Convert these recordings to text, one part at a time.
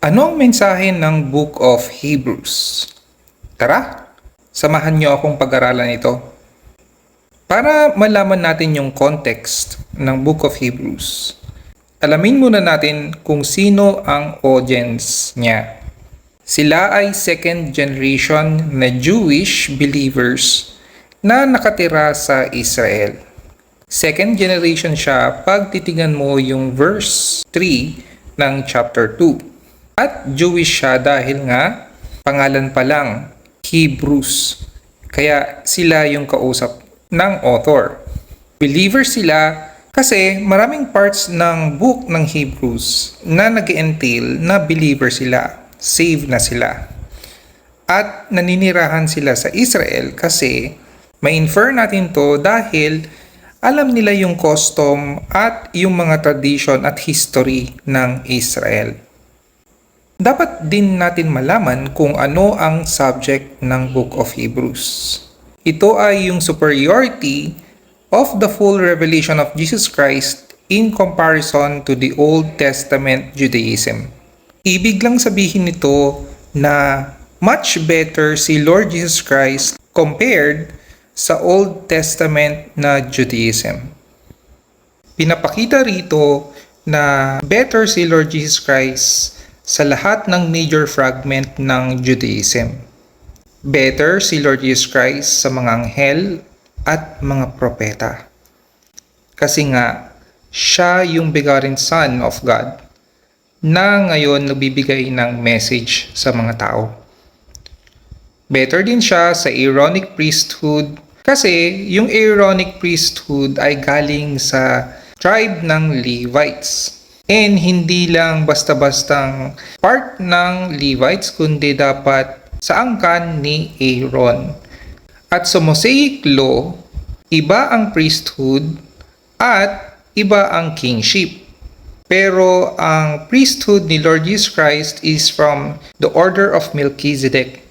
Ano ang mensahe ng Book of Hebrews? Tara, samahan niyo akong pag-aralan ito. Para malaman natin yung context ng Book of Hebrews, alamin muna natin kung sino ang audience niya. Sila ay second generation na Jewish believers na nakatira sa Israel. Second generation siya pag titigan mo yung verse 3 ng chapter 2. At Jewish siya dahil nga pangalan pa lang, Hebrews. Kaya sila yung kausap ng author. Believer sila kasi maraming parts ng book ng Hebrews na nag-entail na believer sila, saved na sila. At naninirahan sila sa Israel kasi ma-infer natin to dahil alam nila yung custom at yung mga tradition at history ng Israel. Dapat din natin malaman kung ano ang subject ng Book of Hebrews. Ito ay yung superiority of the full revelation of Jesus Christ in comparison to the Old Testament Judaism. Ibig lang sabihin nito na much better si Lord Jesus Christ compared sa Old Testament na Judaism. Pinapakita rito na better si Lord Jesus Christ sa lahat ng major fragment ng Judaism. Better si Lord Jesus Christ sa mga anghel at mga propeta. Kasi nga, siya yung begotten Son of God na ngayon nagbibigay ng message sa mga tao. Better din siya sa Aaronic priesthood kasi yung Aaronic priesthood ay galing sa tribe ng Levites. And hindi lang basta-bastang part ng Levites kundi dapat sa angkan ni Aaron. At sa Mosaic Law, iba ang priesthood at iba ang kingship. Pero ang priesthood ni Lord Jesus Christ is from the order of Melchizedek.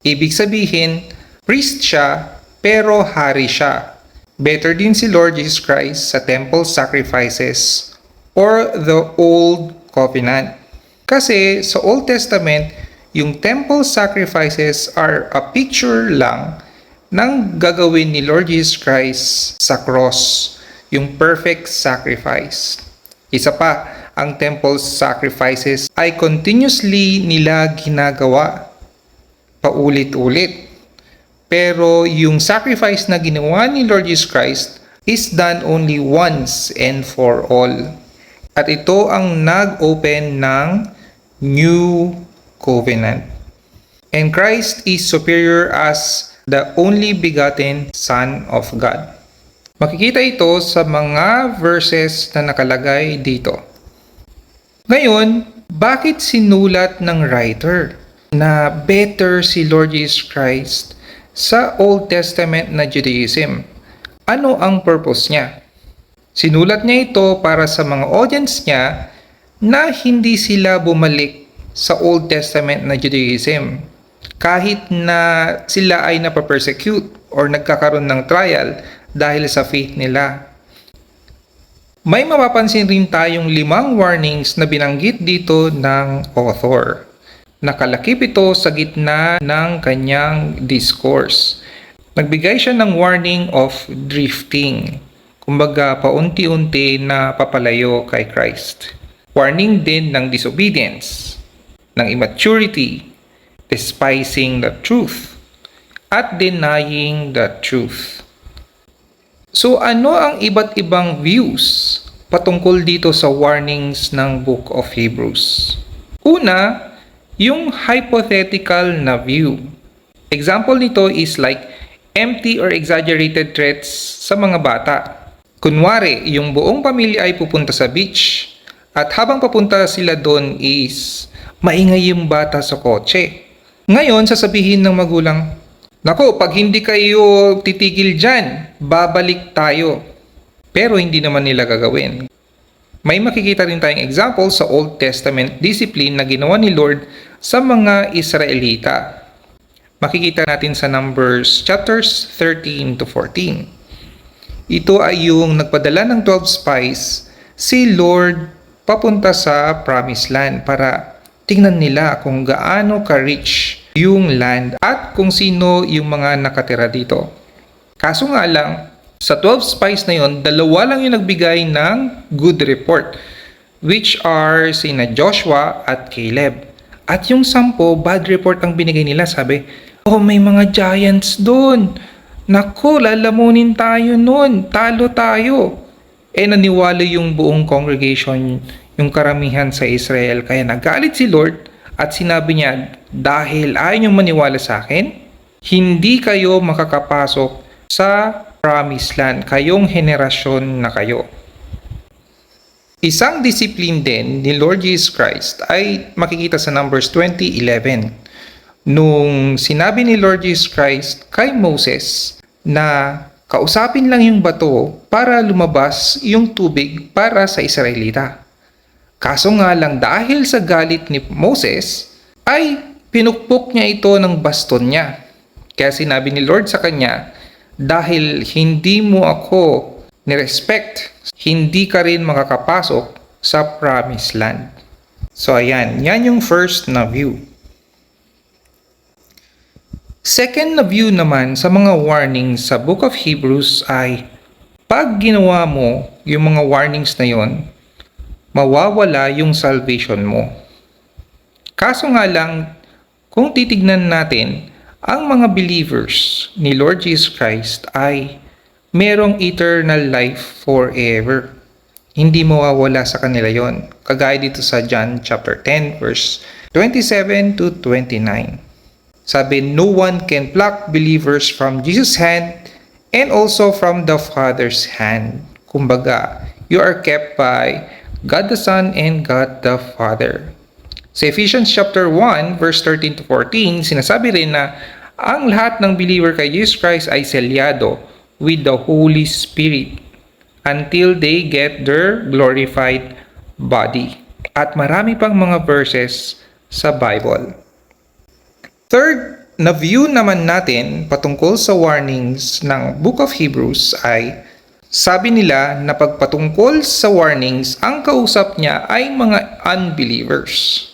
Ibig sabihin, priest siya pero hari siya. Better din si Lord Jesus Christ sa temple sacrifices or the Old Covenant. Kasi sa Old Testament, yung temple sacrifices are a picture lang ng gagawin ni Lord Jesus Christ sa cross, yung perfect sacrifice. Isa pa, ang temple sacrifices ay continuously nila ginagawa, paulit-ulit. Pero yung sacrifice na ginawa ni Lord Jesus Christ is done only once and for all. At ito ang nag-open ng New Covenant. And Christ is superior as the only begotten Son of God. Makikita ito sa mga verses na nakalagay dito. Ngayon, bakit sinulat ng writer na better si Lord Jesus Christ sa Old Testament na Judaism? Ano ang purpose niya? Sinulat niya ito para sa mga audience niya na hindi sila bumalik sa Old Testament na Judaism kahit na sila ay napapersecute or nagkakaroon ng trial dahil sa faith nila. May mapapansin rin tayong 5 warnings na binanggit dito ng author. Nakalakip ito sa gitna ng kanyang discourse. Nagbigay siya ng warning of drifting. Kumbaga, paunti-unti na papalayo kay Christ. Warning din ng disobedience, ng immaturity, despising the truth, at denying the truth. So ano ang iba't ibang views patungkol dito sa warnings ng Book of Hebrews? Una, yung hypothetical na view. Example nito is like empty or exaggerated threats sa mga bata. Kunwari, yung buong pamilya ay pupunta sa beach at habang papunta sila doon is maingay yung bata sa kotse. Ngayon, sasabihin ng magulang, "Nako, pag hindi kayo titigil dyan, babalik tayo." Pero hindi naman nila gagawin. May makikita rin tayong example sa Old Testament discipline na ginawa ni Lord sa mga Israelita. Makikita natin sa Numbers chapters 13 to 14. Ito ay yung nagpadala ng 12 spies si Lord papunta sa Promised Land para tingnan nila kung gaano ka-rich yung land at kung sino yung mga nakatira dito. Kaso nga lang, sa 12 spies na yon, 2 lang yung nagbigay ng good report, which are sina Joshua at Caleb. At yung 10, bad report ang binigay nila. Sabi, oh, may mga giants doon. Naku, lalamunin tayo nun. Talo tayo. Naniwala yung buong congregation, yung karamihan sa Israel. Kaya nagalit si Lord at sinabi niya, dahil ayaw niyong maniwala sa akin, hindi kayo makakapasok sa promised land. Kayong henerasyon na kayo. Isang discipline din ni Lord Jesus Christ ay makikita sa Numbers 20:11. Nung sinabi ni Lord Jesus Christ kay Moses na kausapin lang yung bato para lumabas yung tubig para sa Israelita. Kaso nga lang dahil sa galit ni Moses, ay pinukpok niya ito ng baston niya. Kaya sinabi ni Lord sa kanya, dahil hindi mo ako nirespect, hindi ka rin makakapasok sa promised land. So ayan, yan yung first na view. Second na view naman sa mga warnings sa Book of Hebrews ay pag ginawa mo yung mga warnings na yon, mawawala yung salvation mo. Kaso nga lang, kung titignan natin, ang mga believers ni Lord Jesus Christ ay merong eternal life forever. Hindi mawawala sa kanila yon. Kagaya dito sa John chapter 10 verse 27 to 29. Sabi, no one can pluck believers from Jesus' hand and also from the Father's hand. Kumbaga, you are kept by God the Son and God the Father. Sa Ephesians chapter 1 verse 13 to 14, sinasabi rin na ang lahat ng believer kay Jesus Christ ay selyado with the Holy Spirit until they get their glorified body. At marami pang mga verses sa Bible. Third na view naman natin patungkol sa warnings ng Book of Hebrews ay sabi nila na pagpatungkol sa warnings, ang kausap niya ay mga unbelievers.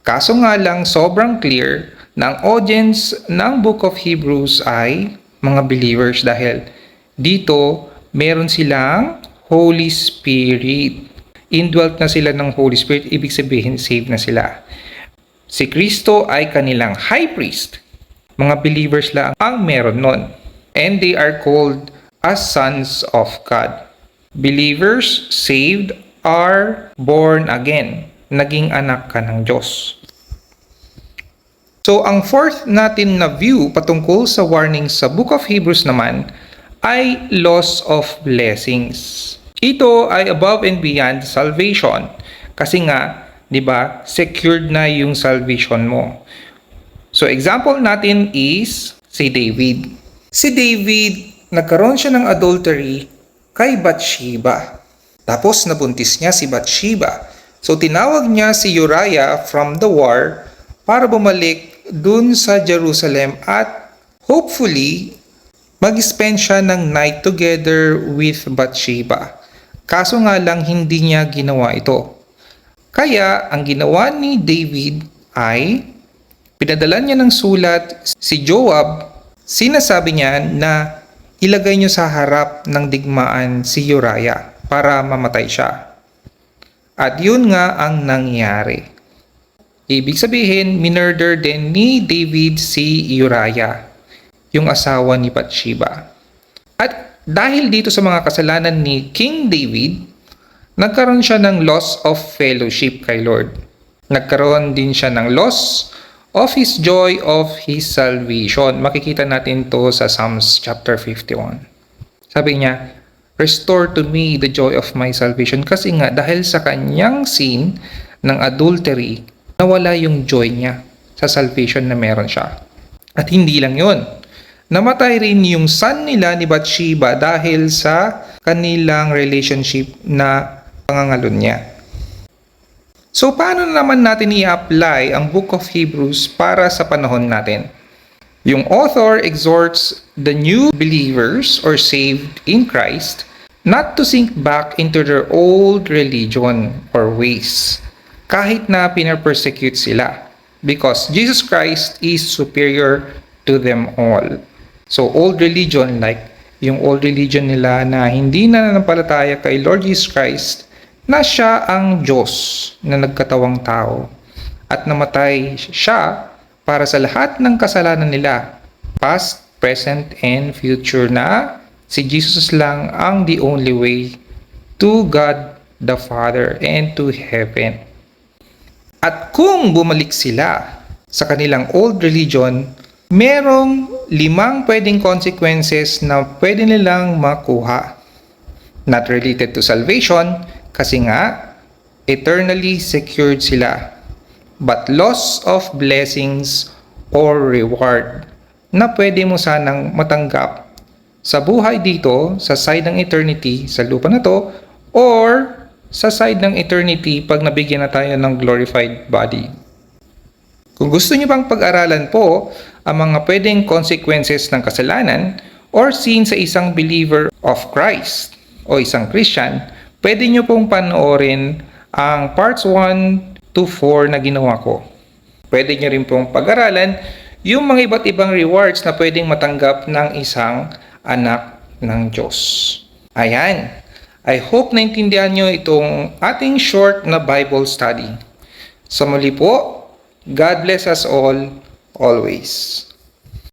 Kaso nga lang sobrang clear na ang audience ng Book of Hebrews ay mga believers dahil dito meron silang Holy Spirit. Indwelt na sila ng Holy Spirit, ibig sabihin saved na sila. Si Kristo ay kanilang high priest. Mga believers lang ang meron nun. And they are called as sons of God. Believers saved are born again. Naging anak ka ng Diyos. So, ang fourth natin na view patungkol sa warnings sa Book of Hebrews naman ay loss of blessings. Ito ay above and beyond salvation. Kasi nga, di ba, secured na yung salvation mo. So, example natin is si David. Si David, nagkaroon siya ng adultery kay Bathsheba. Tapos, nabuntis niya si Bathsheba. So, tinawag niya si Uriah from the war para bumalik dun sa Jerusalem at hopefully, mag-spend siya ng night together with Bathsheba. Kaso nga lang, hindi niya ginawa ito. Kaya, ang ginawa ni David ay pinadala niya ng sulat si Joab. Sinasabi niya na ilagay niyo sa harap ng digmaan si Uriah para mamatay siya. At yun nga ang nangyari. Ibig sabihin, minurder din ni David si Uriah, yung asawa ni Bathsheba. At dahil dito sa mga kasalanan ni King David, nagkaroon siya ng loss of fellowship kay Lord. Nagkaroon din siya ng loss of his joy of his salvation. Makikita natin to sa Psalms chapter 51. Sabi niya, restore to me the joy of my salvation. Kasi nga, dahil sa kanyang sin ng adultery, nawala yung joy niya sa salvation na meron siya. At hindi lang yun. Namatay rin yung son nila ni Bathsheba dahil sa kanilang relationship na pangangalon niya. So, paano naman natin i-apply ang Book of Hebrews para sa panahon natin? Yung author exhorts the new believers or saved in Christ not to sink back into their old religion or ways. kahit na pinapersecute sila. Because Jesus Christ is superior to them all. So old religion, like yung old religion nila na hindi na nanampalataya kay Lord Jesus Christ, na siya ang Diyos na nagkatawang tao at namatay siya para sa lahat ng kasalanan nila, past, present, and future, na si Jesus lang ang the only way to God the Father and to heaven. At kung bumalik sila sa kanilang old religion, merong 5 pwedeng consequences na pwede nilang makuha. Not related to salvation, kasi nga, eternally secured sila. But loss of blessings or reward na pwede mo sanang matanggap sa buhay dito, sa side ng eternity, sa lupa na to, or sa side ng eternity pag nabigyan na tayo ng glorified body. Kung gusto niyo pang pag-aralan po ang mga pwedeng consequences ng kasalanan or sin sa isang believer of Christ o isang Christian, pwede niyo pong panoorin ang parts 1 to 4 na ginawa ko. Pwede niyo rin pong pag-aralan yung mga iba't ibang rewards na pwedeng matanggap ng isang anak ng Diyos. Ayan. I hope naintindihan nyo itong ating short na Bible study. Sa muli po, God bless us all, always.